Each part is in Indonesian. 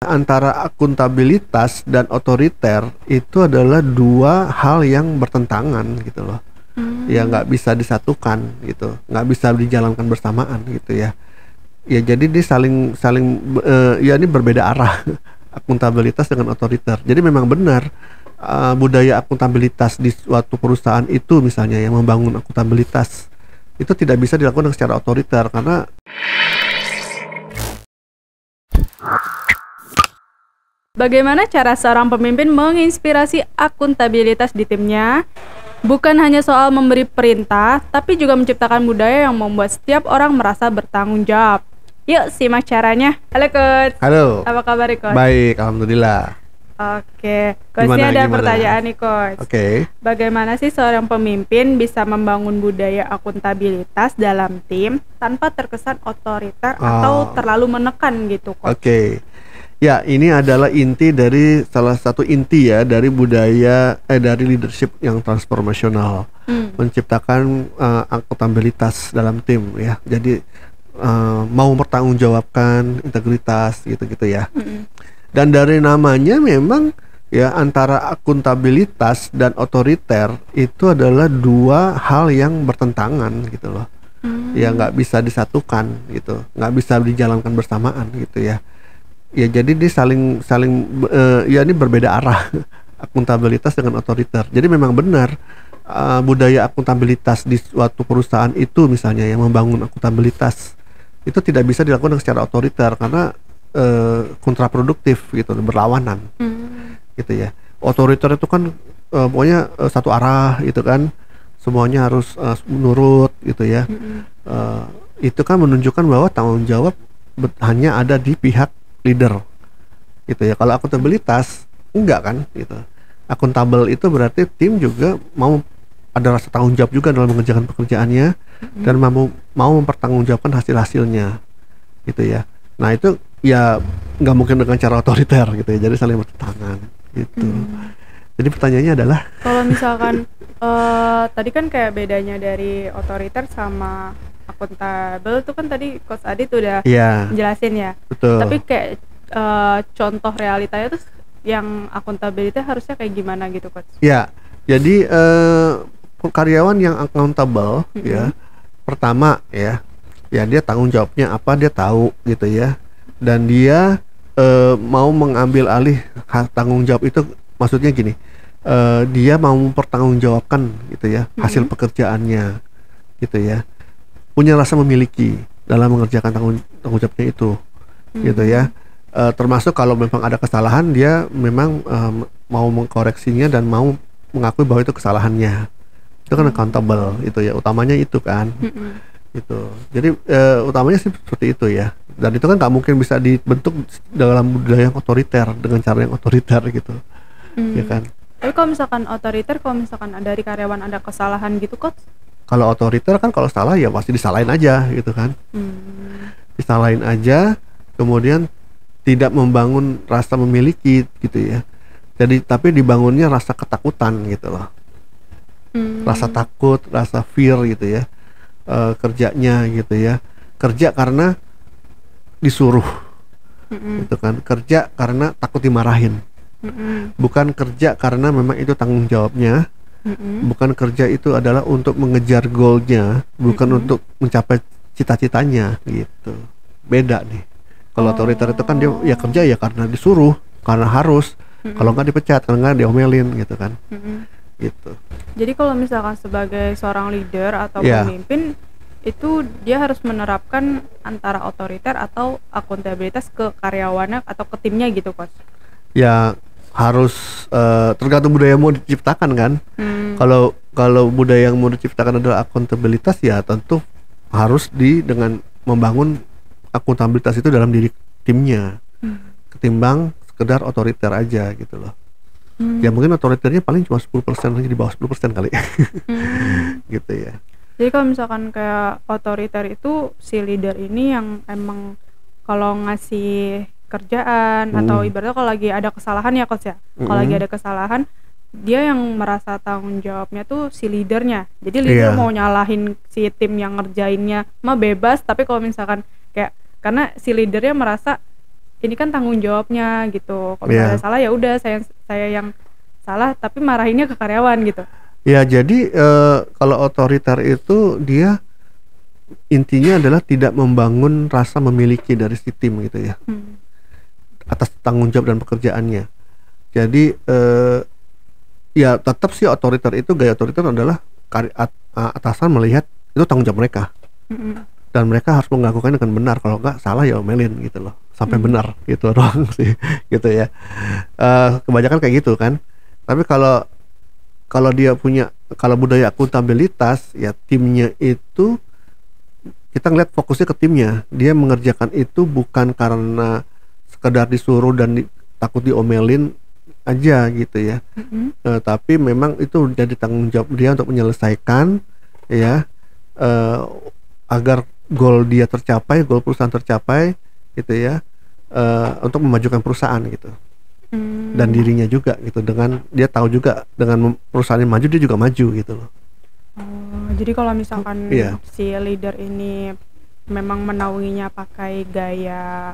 Antara akuntabilitas dan otoriter itu adalah dua hal yang bertentangan gitu loh. Ya nggak bisa disatukan gitu, nggak bisa dijalankan bersamaan gitu ya. Ya jadi dia saling saling ya ini berbeda arah akuntabilitas dengan otoriter. Jadi memang benar budaya akuntabilitas di suatu perusahaan itu misalnya yang membangun akuntabilitas itu tidak bisa dilakukan secara otoriter karena Bagaimana cara seorang pemimpin menginspirasi akuntabilitas di timnya? Bukan hanya soal memberi perintah, tapi juga menciptakan budaya yang membuat setiap orang merasa bertanggung jawab. Yuk simak caranya. Halo Coach. halo, Apa kabar Coach? baik, alhamdulillah. Oke, Coach ini ada pertanyaan nih Coach. Oke. Bagaimana sih seorang pemimpin bisa membangun budaya akuntabilitas dalam tim tanpa terkesan otoriter atau terlalu menekan gitu Coach? Oke. Ya, ini adalah inti dari salah satu inti ya dari budaya dari leadership yang transformasional, menciptakan akuntabilitas dalam tim ya. Jadi mau mempertanggungjawabkan integritas gitu-gitu ya. Dan dari namanya memang ya antara akuntabilitas dan otoriter itu adalah dua hal yang bertentangan gitu loh. Ya nggak bisa disatukan gitu, nggak bisa dijalankan bersamaan gitu ya. Ya jadi dia saling ya ini berbeda arah akuntabilitas dengan otoriter. Jadi memang benar budaya akuntabilitas di suatu perusahaan itu misalnya yang membangun akuntabilitas itu tidak bisa dilakukan secara otoriter karena kontraproduktif gitu, berlawanan gitu ya. Otoriter itu kan pokoknya satu arah gitu kan, semuanya harus menurut gitu ya. Itu kan menunjukkan bahwa tanggung jawab hanya ada di pihak leader gitu ya. Kalau akuntabilitas enggak kan gitu. Akuntabel itu berarti tim juga mau ada rasa tanggung jawab juga dalam mengerjakan pekerjaannya dan mau mempertanggungjawabkan hasil-hasilnya gitu ya. Nah itu ya nggak mungkin dengan cara otoriter gitu ya. Jadi saling bertentangan gitu. Jadi pertanyaannya adalah kalau misalkan tadi kan kayak bedanya dari otoriter sama akuntabel tuh kan tadi Coach Adit udah jelasin ya. Betul. Tapi kayak contoh realitanya tuh yang akuntabilitas harusnya kayak gimana gitu Coach? Ya, jadi karyawan yang accountable ya, pertama ya dia tanggung jawabnya apa dia tahu gitu ya, dan dia mau mengambil alih tanggung jawab itu, maksudnya gini, dia mau mempertanggungjawabkan gitu ya hasil pekerjaannya gitu ya, punya rasa memiliki dalam mengerjakan tanggung jawabnya itu gitu ya. Termasuk kalau memang ada kesalahan dia memang mau mengkoreksinya dan mau mengakui bahwa itu kesalahannya. Itu kan accountable itu ya, utamanya itu kan. Gitu. Jadi utamanya sih seperti itu ya. Dan itu kan nggak mungkin bisa dibentuk dalam budaya yang otoriter dengan cara yang otoriter gitu. Ya kan. Tapi kalau misalkan otoriter, kalau misalkan dari karyawan ada kesalahan gitu Coach? Kalau otoriter kan kalau salah ya pasti disalahin aja gitu kan. Disalahin aja, kemudian tidak membangun rasa memiliki gitu ya. Jadi tapi dibangunnya rasa ketakutan gitu loh. Rasa takut, rasa fear gitu ya. Kerjanya gitu ya. Kerja karena disuruh. Gitu kan. Kerja karena takut dimarahin. Bukan kerja karena memang itu tanggung jawabnya. Bukan kerja itu adalah untuk mengejar goalnya, bukan untuk mencapai cita-citanya gitu. Beda nih. Kalau otoriter itu kan dia ya kerja ya karena disuruh, karena harus. Kalau nggak dipecat, kalau nggak diomelin gitu kan. Gitu. Jadi kalau misalkan sebagai seorang leader atau pemimpin itu dia harus menerapkan antara otoriter atau akuntabilitas ke karyawannya atau ke timnya gitu Coach? Ya harus tergantung budaya yang mau diciptakan kan. Kalau budaya yang mau diciptakan adalah akuntabilitas ya tentu harus dengan membangun akuntabilitas itu dalam diri timnya, ketimbang sekedar otoriter aja gitu loh. Ya mungkin otoriternya paling cuma 10% aja, di bawah 10% kali. Gitu ya. Jadi kalau misalkan kayak otoriter itu si leader ini yang emang kalau ngasih kerjaan atau ibaratnya kalau lagi ada kesalahan ya Coach ya. Kalau lagi ada kesalahan dia yang merasa tanggung jawabnya tuh si leadernya. Jadi leader mau nyalahin si tim yang ngerjainnya mah bebas, tapi kalau misalkan kayak karena si leadernya merasa ini kan tanggung jawabnya gitu. Kalau misalnya salah ya udah saya yang salah, tapi marahinnya ke karyawan gitu. Ya, jadi kalau otoriter itu dia intinya adalah tidak membangun rasa memiliki dari si tim gitu ya, atas tanggung jawab dan pekerjaannya. Jadi ya tetap sih otoriter itu, gaya otoriter adalah atasan melihat itu tanggung jawab mereka, dan mereka harus melakukannya dengan benar. Kalau enggak salah ya omelin gitu loh, sampai benar gitu doang sih gitu ya. Kebanyakan kayak gitu kan. Tapi kalau dia punya, kalau budaya akuntabilitas ya, timnya itu kita ngeliat fokusnya ke timnya. Dia mengerjakan itu bukan karena sekedar disuruh dan takut diomelin aja gitu ya. Tapi memang itu jadi tanggung jawab dia untuk menyelesaikan ya, agar goal dia tercapai, goal perusahaan tercapai gitu ya, untuk memajukan perusahaan gitu. Dan dirinya juga gitu, dengan dia tahu juga dengan perusahaan yang maju dia juga maju gitu loh. Jadi kalau misalkan si leader ini memang menaunginya pakai gaya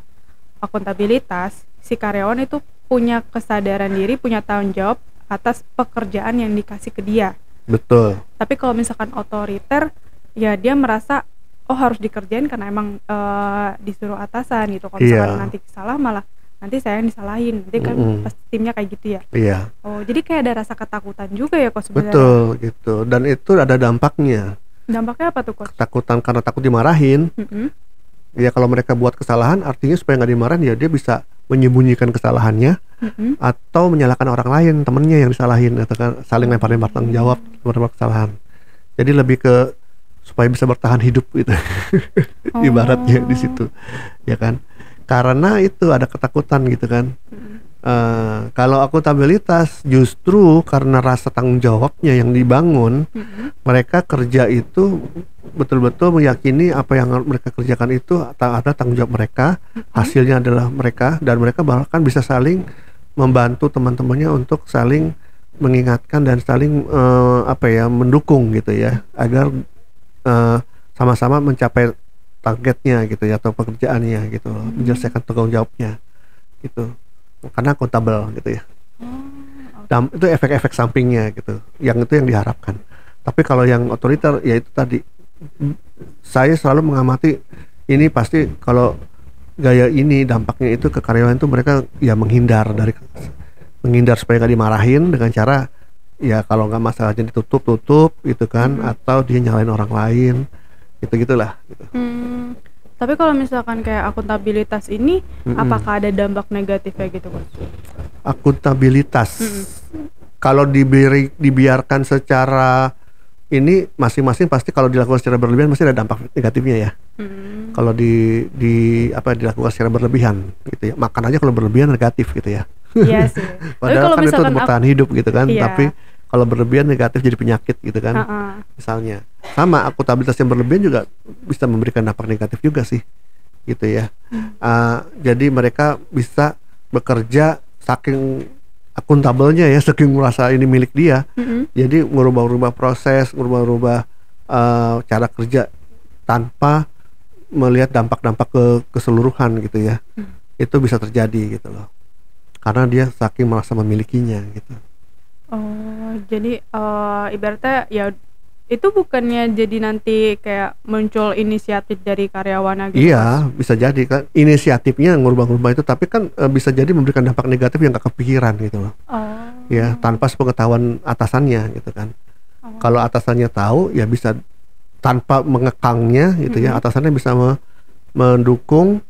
akuntabilitas, si karyawan itu punya kesadaran diri, punya tanggung jawab atas pekerjaan yang dikasih ke dia. Betul. Tapi kalau misalkan otoriter, ya dia merasa oh harus dikerjain karena emang disuruh atasan gitu. Kalau misalkan nanti salah malah nanti saya yang disalahin, nanti kan pasti timnya kayak gitu ya. Iya. Oh, jadi kayak ada rasa ketakutan juga ya kok sebenarnya. Betul gitu, dan itu ada dampaknya. Dampaknya apa tuh kok? Ketakutan karena takut dimarahin. Ya kalau mereka buat kesalahan, artinya supaya nggak dimarahin ya dia bisa menyembunyikan kesalahannya, atau menyalahkan orang lain, temennya yang disalahin, atau kan saling lempar-lempar tanggung jawab lempar kesalahan. Jadi lebih ke supaya bisa bertahan hidup gitu. Ibaratnya di situ, ya kan? Karena itu ada ketakutan gitu kan. Kalau akuntabilitas justru karena rasa tanggung jawabnya yang dibangun, mereka kerja itu betul-betul meyakini apa yang mereka kerjakan itu ada tanggung jawab mereka, hasilnya adalah mereka, dan mereka bahkan bisa saling membantu teman-temannya untuk saling mengingatkan dan saling mendukung gitu ya, agar sama-sama mencapai targetnya gitu ya, atau pekerjaannya gitu, menyelesaikan tanggung jawabnya gitu, karena akuntabel gitu ya. Dan itu efek-efek sampingnya gitu, yang itu yang diharapkan. Tapi kalau yang otoriter ya itu tadi, saya selalu mengamati ini pasti kalau gaya ini dampaknya itu ke karyawan itu mereka ya menghindar supaya nggak dimarahin dengan cara ya kalau nggak masalahnya ditutup gitu kan, atau dia nyalain orang lain gitu-gitulah gitu. Tapi kalau misalkan kayak akuntabilitas ini, apakah ada dampak negatifnya gitu Coach? Akuntabilitas kalau dibiarkan secara ini masing-masing pasti kalau dilakukan secara berlebihan pasti ada dampak negatifnya ya. Kalau dilakukan secara berlebihan gitu ya, makan aja kalau berlebihan negatif gitu ya. Iya sih. Padahal kan itu untuk bertahan hidup gitu kan, tapi kalau berlebihan negatif jadi penyakit gitu kan. Misalnya sama akuntabilitas yang berlebihan juga bisa memberikan dampak negatif juga sih gitu ya. Jadi mereka bisa bekerja saking akuntabelnya ya, saking merasa ini milik dia, jadi merubah-rubah proses, merubah-rubah cara kerja tanpa melihat dampak-dampak keseluruhan gitu ya. Itu bisa terjadi gitu loh, karena dia saking merasa memilikinya gitu. Oh, jadi ibaratnya ya itu bukannya jadi nanti kayak muncul inisiatif dari karyawan gitu? Iya, bisa jadi kan inisiatifnya ngubah-ngubah itu, tapi kan bisa jadi memberikan dampak negatif yang gak kepikiran gitu loh. Ya, tanpa sepengetahuan atasannya gitu kan. Kalau atasannya tahu ya bisa tanpa mengekangnya gitu ya, atasannya bisa mendukung,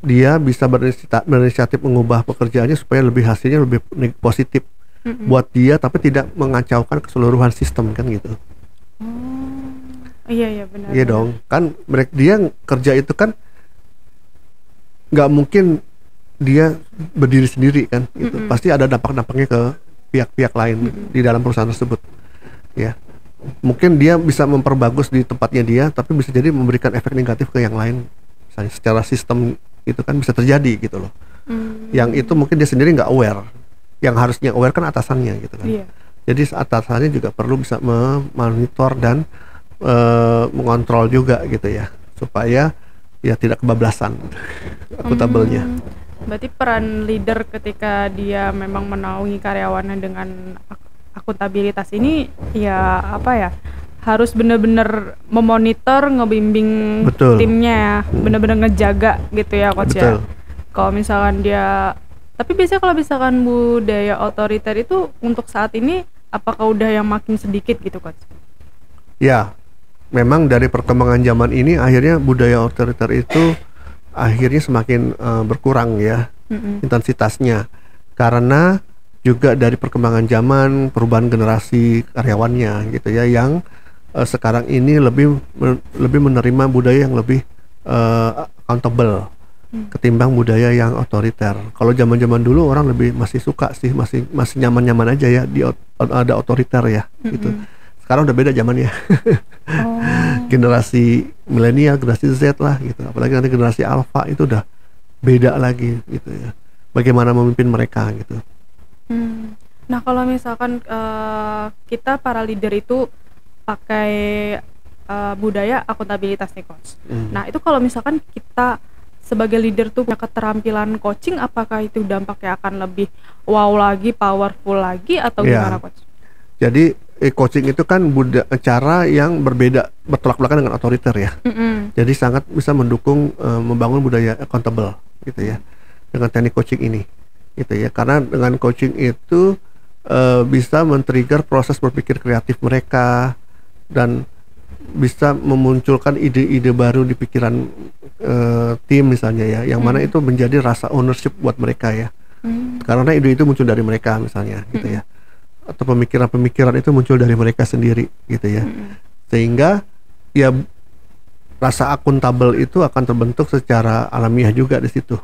dia bisa berinisiatif mengubah pekerjaannya supaya hasilnya lebih positif buat dia, tapi tidak mengacaukan keseluruhan sistem kan gitu. Iya benar. Iya dong, kan dia kerja itu kan nggak mungkin dia berdiri sendiri kan gitu. Pasti ada dampak-dampaknya ke pihak-pihak lain di dalam perusahaan tersebut ya. Mungkin dia bisa memperbagus di tempatnya dia, tapi bisa jadi memberikan efek negatif ke yang lain, misalnya secara sistem itu kan bisa terjadi gitu loh. Yang itu mungkin dia sendiri nggak aware, yang harusnya aware kan atasannya gitu kan. Jadi atasannya juga perlu bisa memonitor dan mengontrol juga gitu ya, supaya ya tidak kebablasan akuntabelnya. Berarti peran leader ketika dia memang menaungi karyawannya dengan akuntabilitas ini ya apa ya, harus benar-benar memonitor, ngebimbing Betul. timnya ya, benar-benar ngejaga gitu ya coach ya. Kalau misalkan dia, tapi biasanya kalau misalkan budaya otoriter itu untuk saat ini apakah udah yang makin sedikit gitu coach? Ya, memang dari perkembangan zaman ini akhirnya budaya otoriter itu akhirnya semakin berkurang ya intensitasnya, karena juga dari perkembangan zaman, perubahan generasi karyawannya gitu ya, yang sekarang ini lebih menerima budaya yang lebih accountable ketimbang budaya yang otoriter. Kalau zaman-zaman dulu orang masih suka sih, masih nyaman-nyaman aja ya ada otoriter ya gitu. Sekarang udah beda zamannya. Generasi milenial, generasi Z lah gitu. Apalagi nanti generasi alpha itu udah beda lagi gitu ya. Bagaimana memimpin mereka gitu. Nah kalau misalkan kita para leader itu pakai budaya akuntabilitas nih coach. Nah itu kalau misalkan kita sebagai leader tuh punya keterampilan coaching, apakah itu dampaknya akan lebih wow lagi, powerful lagi atau gimana coach? Jadi coaching itu kan cara yang berbeda, bertolak belakang dengan otoriter ya. Jadi sangat bisa mendukung membangun budaya accountable gitu ya dengan teknik coaching ini gitu ya. Karena dengan coaching itu bisa men-trigger proses berpikir kreatif mereka dan bisa memunculkan ide-ide baru di pikiran tim misalnya ya, yang mana itu menjadi rasa ownership buat mereka ya. Karena ide itu muncul dari mereka misalnya gitu ya. Atau pemikiran-pemikiran itu muncul dari mereka sendiri gitu ya. Sehingga ya rasa akuntabel itu akan terbentuk secara alamiah juga di situ.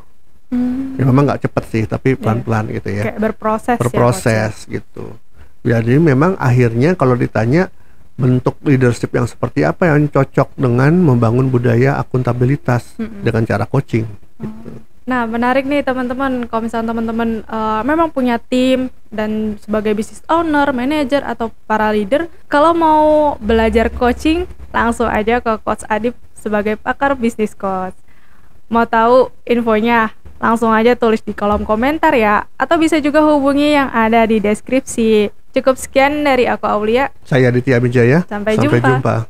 Ya memang nggak cepat sih, tapi pelan-pelan gitu ya. Kayak berproses ya, gitu. Jadi memang akhirnya kalau ditanya bentuk leadership yang seperti apa yang cocok dengan membangun budaya akuntabilitas dengan cara coaching gitu. Nah menarik nih teman-teman, kalau misalnya teman-teman memang punya tim dan sebagai business owner, manager atau para leader, kalau mau belajar coaching langsung aja ke Coach Adip sebagai pakar bisnis coach. Mau tahu infonya langsung aja tulis di kolom komentar ya, atau bisa juga hubungi yang ada di deskripsi. Cukup sekian dari aku Aulia. Saya Aditya Wijaya. Sampai jumpa.